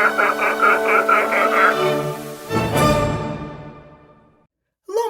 Hello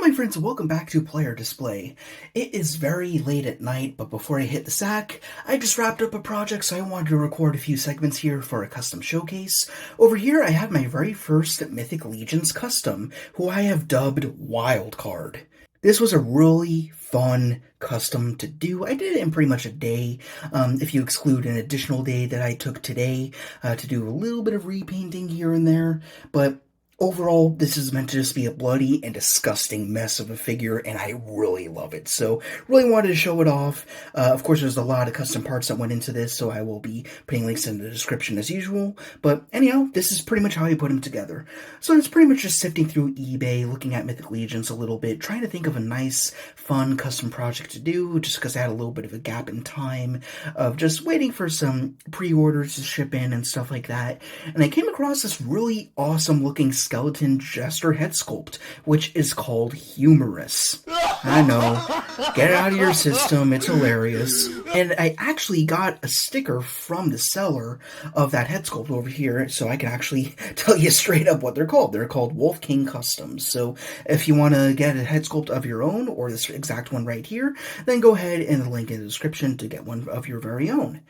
my friends and welcome back to Player Display. It is very late at night, but before I hit the sack, I just wrapped up a project, so I wanted to record a few segments here for a custom showcase. Over here I have my very first Mythic Legions custom, who I have dubbed WILDCARD. This was a really fun custom to do. I did it in pretty much a day, if you exclude an additional day that I took today to do a little bit of repainting here and there, but overall, this is meant to just be a bloody and disgusting mess of a figure, and I really love it. So, really wanted to show it off. Of course, there's a lot of custom parts that went into this, so I will be putting links in the description as usual. But anyhow, this is pretty much how I put them together. So it's pretty much just sifting through eBay, looking at Mythic Legions a little bit, trying to think of a nice, fun custom project to do, just because I had a little bit of a gap in time of just waiting for some pre-orders to ship in and stuff like that. And I came across this really awesome looking skeleton jester head sculpt, which is called Humorous. I know, get it out of your system, it's hilarious. And I actually got a sticker from the seller of that head sculpt over here, so I can actually tell you straight up what they're called. They're called Wolf King Customs. So if you want to get a head sculpt of your own, or this exact one right here, then go ahead and the link in the description to get one of your very own.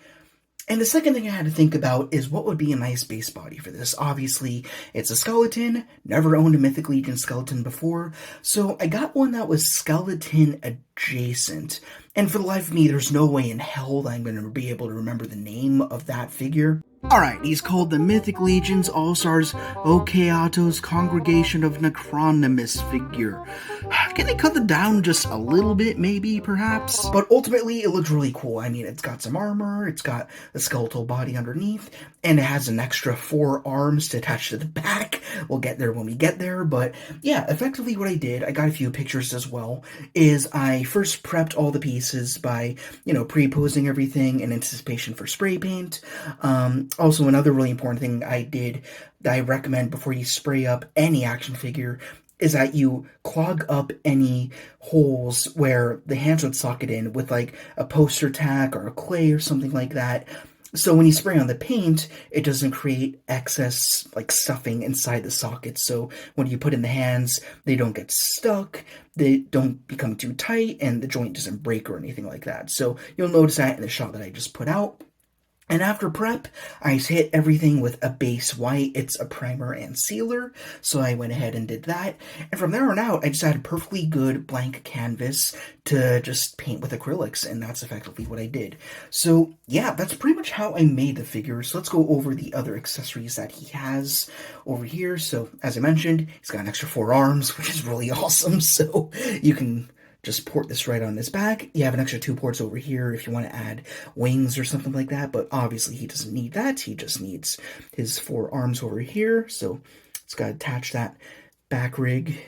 And the second thing I had to think about is what would be a nice base body for this. Obviously, it's a skeleton, never owned a Mythic Legion skeleton before, so I got one that was skeleton adjacent. And for the life of me, there's no way in hell that I'm going to be able to remember the name of that figure. Alright, he's called the Mythic Legions All-Stars Okeatos Congregation of Necronimus figure. Can they cut it down just a little bit, maybe, perhaps? But ultimately, it looks really cool. I mean, it's got some armor, it's got the skeletal body underneath, and it has an extra 4 arms to attach to the back. We'll get there when we get there, but yeah, effectively what I did, I got a few pictures as well, is I first prepped all the pieces by, pre-posing everything in anticipation for spray paint. Also, another really important thing I did that I recommend before you spray up any action figure is that you clog up any holes where the hands would socket in with like a poster tack or a clay or something like that. So when you spray on the paint, it doesn't create excess like stuffing inside the sockets. So when you put in the hands, they don't get stuck, they don't become too tight, and the joint doesn't break or anything like that. So you'll notice that in the shot that I just put out. And after prep, I hit everything with a base white. It's a primer and sealer, so I went ahead and did that. And from there on out, I just had a perfectly good blank canvas to just paint with acrylics, and that's effectively what I did. So yeah, that's pretty much how I made the figure. So let's go over the other accessories that he has over here. So as I mentioned, he's got an extra 4 arms, which is really awesome. So you can just port this right on his back. You have an extra 2 ports over here if you want to add wings or something like that, but obviously he doesn't need that. He just needs his 4 arms over here, so it's got to attach that back rig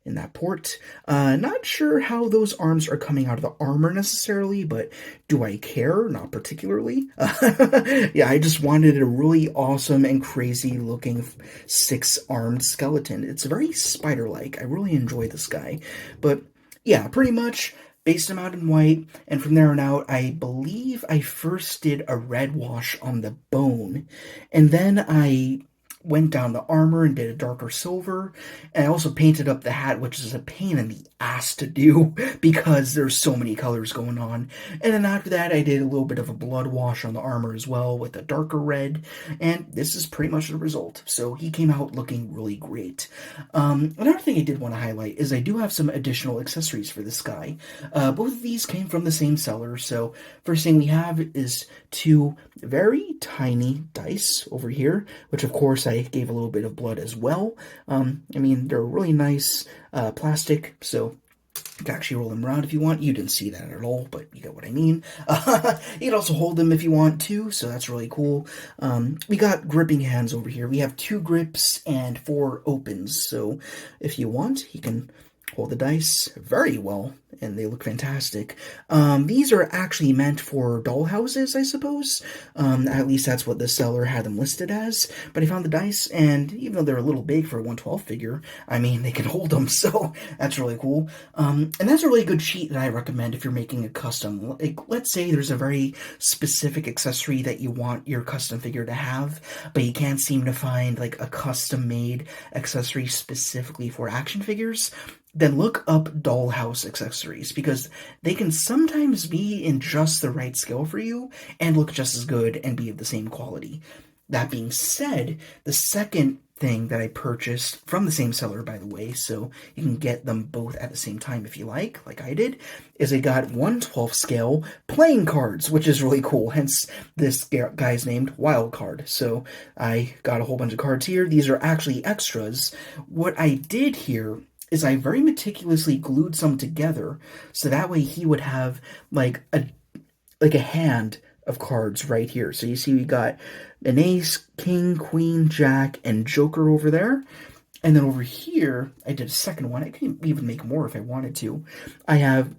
in that port. Not sure how those arms are coming out of the armor necessarily, but do I care? Not particularly. Yeah, I just wanted a really awesome and crazy looking 6-armed skeleton. It's very spider-like. I really enjoy this guy, but yeah, pretty much based him out in white, and from there on out, I believe I first did a red wash on the bone, and then I went down the armor and did a darker silver, and I also painted up the hat, which is a pain in the ass to do because there's so many colors going on. And then after that, I did a little bit of a blood wash on the armor as well with a darker red, and this is pretty much the result. So he came out looking really great. Another thing I did want to highlight is I do have some additional accessories for this guy. Both of these came from the same seller. So first thing we have is 2 very tiny dice over here, which of course I gave a little bit of blood as well. I mean, they're really nice plastic, so you can actually roll them around if you want. You didn't see that at all, but you get what I mean. You can also hold them if you want to, so that's really cool. We got gripping hands over here. We have 2 grips and 4 opens, so if you want, you can hold the dice very well, and they look fantastic. These are actually meant for dollhouses, I suppose. At least that's what the seller had them listed as. But I found the dice, and even though they're a little big for a 112 figure, I mean, they can hold them, so that's really cool. And that's a really good cheat that I recommend if you're making a custom. Like, let's say there's a very specific accessory that you want your custom figure to have, but you can't seem to find like a custom-made accessory specifically for action figures. Then look up dollhouse accessories, because they can sometimes be in just the right scale for you and look just as good and be of the same quality. That being said, the second thing that I purchased from the same seller, by the way, so you can get them both at the same time if you like I did, is I got 1/12 scale playing cards, which is really cool. Hence, this guy's named WILDCARD. So I got a whole bunch of cards here. These are actually extras. What I did here is I very meticulously glued some together, so that way he would have like a hand of cards right here. So you see we got an ace, king, queen, jack, and joker over there. And then over here, I did a second one. I could even make more if I wanted to. I have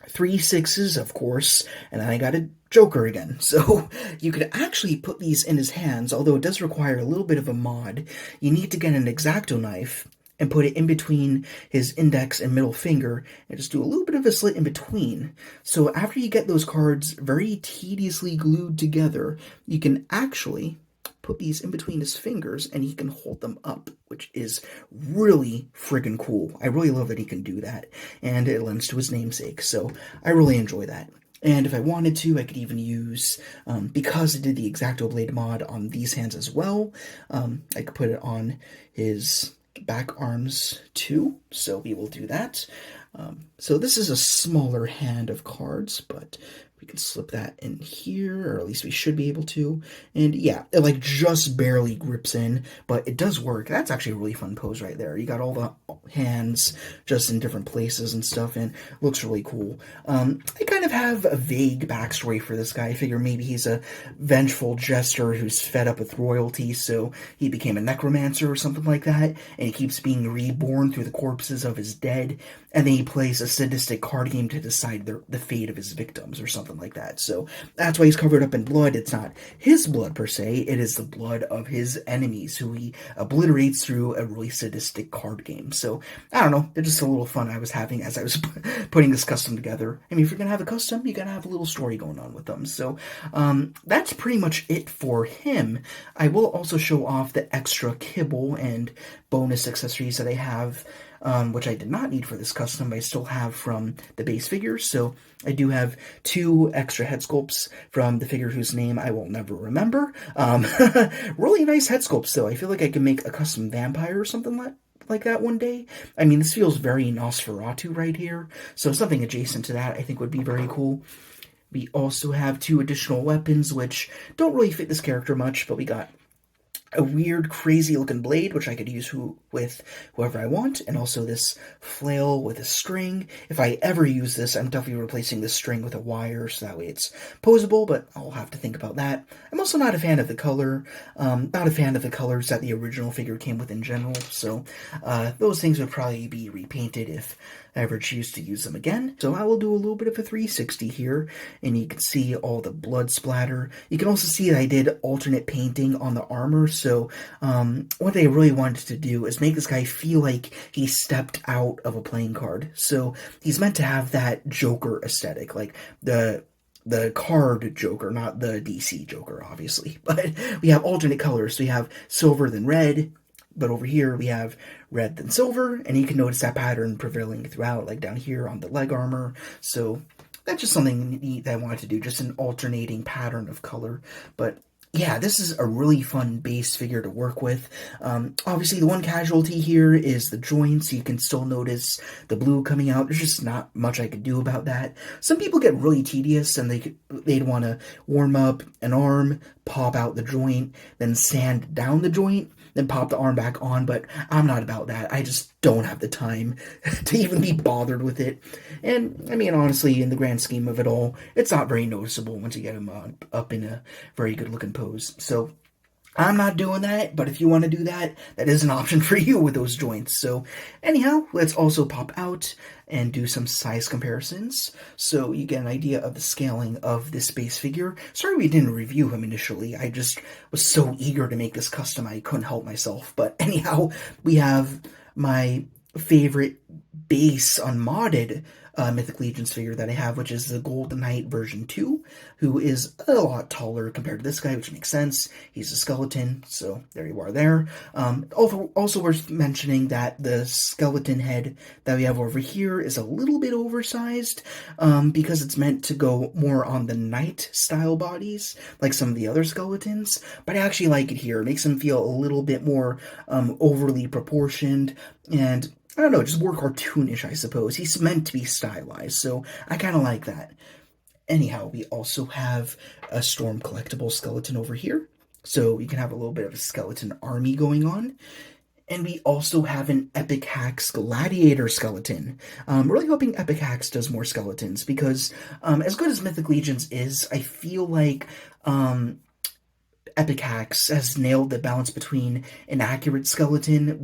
3 6s, of course, and then I got a joker again. So you could actually put these in his hands, although it does require a little bit of a mod. You need to get an X-Acto knife and put it in between his index and middle finger, and just do a little bit of a slit in between. So after you get those cards very tediously glued together, you can actually put these in between his fingers, and he can hold them up, which is really friggin' cool. I really love that he can do that, and it lends to his namesake, so I really enjoy that. And if I wanted to, I could even use, because I did the X-Acto Blade mod on these hands as well, I could put it on his back arms too, so we will do that. So this is a smaller hand of cards, but we can slip that in here, or at least we should be able to. And yeah, it like just barely grips in, but it does work. That's actually a really fun pose right there. You got all the hands just in different places and stuff, and it looks really cool. I kind of have a vague backstory for this guy. I figure maybe he's a vengeful jester who's fed up with royalty, so he became a necromancer or something like that, and he keeps being reborn through the corpses of his dead, and then he plays a sadistic card game to decide the fate of his victims or something like that. So that's why he's covered up in blood. It's not his blood per se, it is the blood of his enemies who he obliterates through a really sadistic card game. So I don't know, they're just a little fun I was having as I was putting this custom together. I mean, if you're gonna have a custom, you gotta have a little story going on with them. So that's pretty much it for him. I will also show off the extra kibble and bonus accessories that I have, which I did not need for this custom, but I still have from the base figures. So I do have 2 extra head sculpts from the figure whose name I will never remember. Really nice head sculpts, though. I feel like I could make a custom vampire or something like that one day. I mean, this feels very Nosferatu right here, so something adjacent to that I think would be very cool. We also have 2 additional weapons, which don't really fit this character much, but we got a weird, crazy-looking blade, which I could use with whoever I want, and also this flail with a string. If I ever use this, I'm definitely replacing the string with a wire, so that way it's posable, but I'll have to think about that. I'm also not a fan of the color, not a fan of the colors that the original figure came with in general, so those things would probably be repainted if I ever choose to use them again. So I will do a little bit of a 360 here, and you can see all the blood splatter. You can also see that I did alternate painting on the armor, so what they really wanted to do is make this guy feel like he stepped out of a playing card. So he's meant to have that Joker aesthetic, like the card Joker, not the DC Joker, obviously. But we have alternate colors. So we have silver then red, but over here we have red then silver, and you can notice that pattern prevailing throughout, like down here on the leg armor. So that's just something neat that I wanted to do, just an alternating pattern of color. But yeah, this is a really fun base figure to work with. Obviously, the one casualty here is the joints. You can still notice the blue coming out. There's just not much I could do about that. Some people get really tedious, and they'd want to warm up an arm, pop out the joint, then sand down the joint, then pop the arm back on, but I'm not about that. I just don't have the time to even be bothered with it. And, I mean, honestly, in the grand scheme of it all, it's not very noticeable once you get him up in a very good-looking pose. So I'm not doing that, but if you want to do that, that is an option for you with those joints. So anyhow, let's also pop out and do some size comparisons so you get an idea of the scaling of this base figure. Sorry we didn't review him initially. I just was so eager to make this custom I couldn't help myself. But anyhow, we have my favorite base unmodded Mythic Legions figure that I have, which is the Golden Knight version 2, who is a lot taller compared to this guy, which makes sense. He's a skeleton, so there you are there. Also worth mentioning that the skeleton head that we have over here is a little bit oversized, because it's meant to go more on the knight style bodies, like some of the other skeletons, but I actually like it here. It makes him feel a little bit more overly proportioned, and I don't know, just more cartoonish, I suppose. He's meant to be stylized, so I kind of like that. Anyhow, we also have a Storm collectible skeleton over here, so you can have a little bit of a skeleton army going on. And we also have an Epic Hacks Gladiator skeleton. I'm really hoping Epic Hacks does more skeletons, because as good as Mythic Legions is, I feel like Epic Hacks has nailed the balance between an accurate skeleton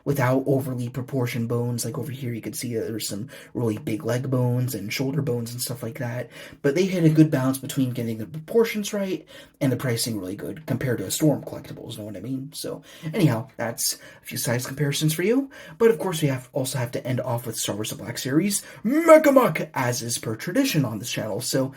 without overly proportioned bones. Like over here, you can see that there's some really big leg bones and shoulder bones and stuff like that. But they hit a good balance between getting the proportions right and the pricing really good compared to a Storm collectibles, know what I mean? So anyhow, that's a few size comparisons for you. But of course, we also have to end off with Star Wars The Black Series, Mecha, as is per tradition on this channel. So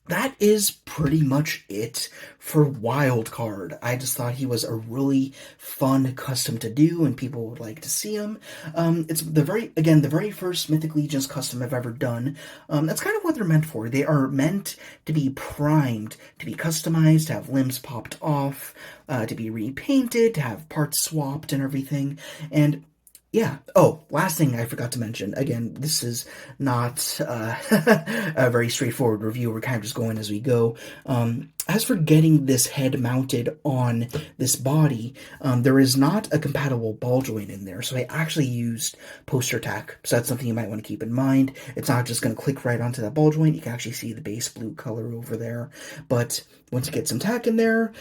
that is pretty much it for WILDCARD. I just thought he was a really fun custom to do, and people would like to see him. It's the very first Mythic Legions custom I've ever done. That's kind of what they're meant for. They are meant to be primed, to be customized, to have limbs popped off, to be repainted, to have parts swapped and everything. And yeah. Oh, last thing I forgot to mention. Again, this is not a very straightforward review. We're kind of just going as we go. As for getting this head mounted on this body, there is not a compatible ball joint in there. So I actually used poster tack. So that's something you might want to keep in mind. It's not just going to click right onto that ball joint. You can actually see the base blue color over there. But once you get some tack in there,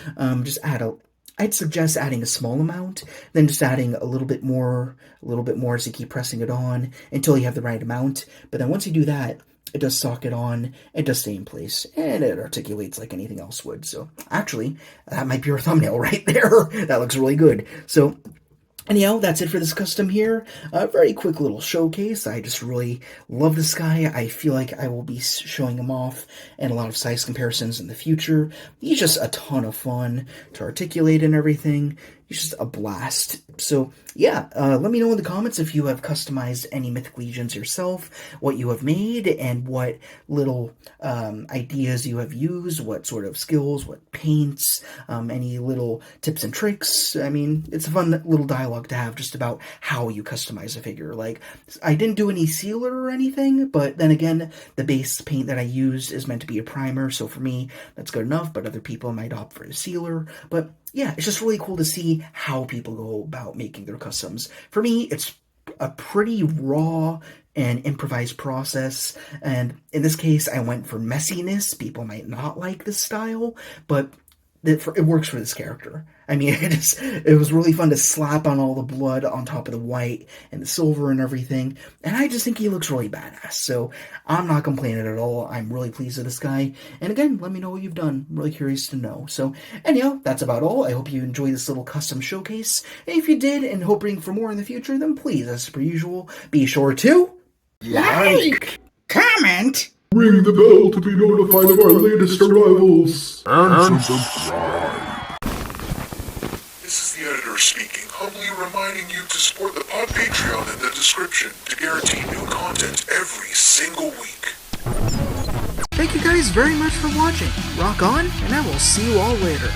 just I'd suggest adding a small amount, then just adding a little bit more as you keep pressing it on until you have the right amount. But then once you do that, it does socket on, it does stay in place, and it articulates like anything else would. So actually, that might be your thumbnail right there. That looks really good. So anyhow, that's it for this custom here. A very quick little showcase. I just really love this guy. I feel like I will be showing him off and a lot of size comparisons in the future. He's just a ton of fun to articulate and everything. He's just a blast. So yeah, let me know in the comments if you have customized any Mythic Legions yourself, what you have made, and what little ideas you have used, what sort of skills, what paints, any little tips and tricks. I mean, it's a fun little dialogue to have just about how you customize a figure. Like, I didn't do any sealer or anything, but then again, the base paint that I used is meant to be a primer, so for me, that's good enough, but other people might opt for a sealer. But yeah, it's just really cool to see how people go about making their customs. For me, it's a pretty raw and improvised process, and in this case, I went for messiness. People might not like this style, but it works for this character. I mean, it was really fun to slap on all the blood on top of the white and the silver and everything, and I just think he looks really badass, so I'm not complaining at all. I'm really pleased with this guy, and again, let me know what you've done. I'm really curious to know. So anyhow, that's about all. I hope you enjoyed this little custom showcase, and if you did and hoping for more in the future, then please, as per usual, be sure to like, comment, ring the bell to be notified of our latest arrivals, and subscribe. This is the editor speaking, humbly reminding you to support the pod Patreon in the description to guarantee new content every single week. Thank you guys very much for watching. Rock on, and I will see you all later.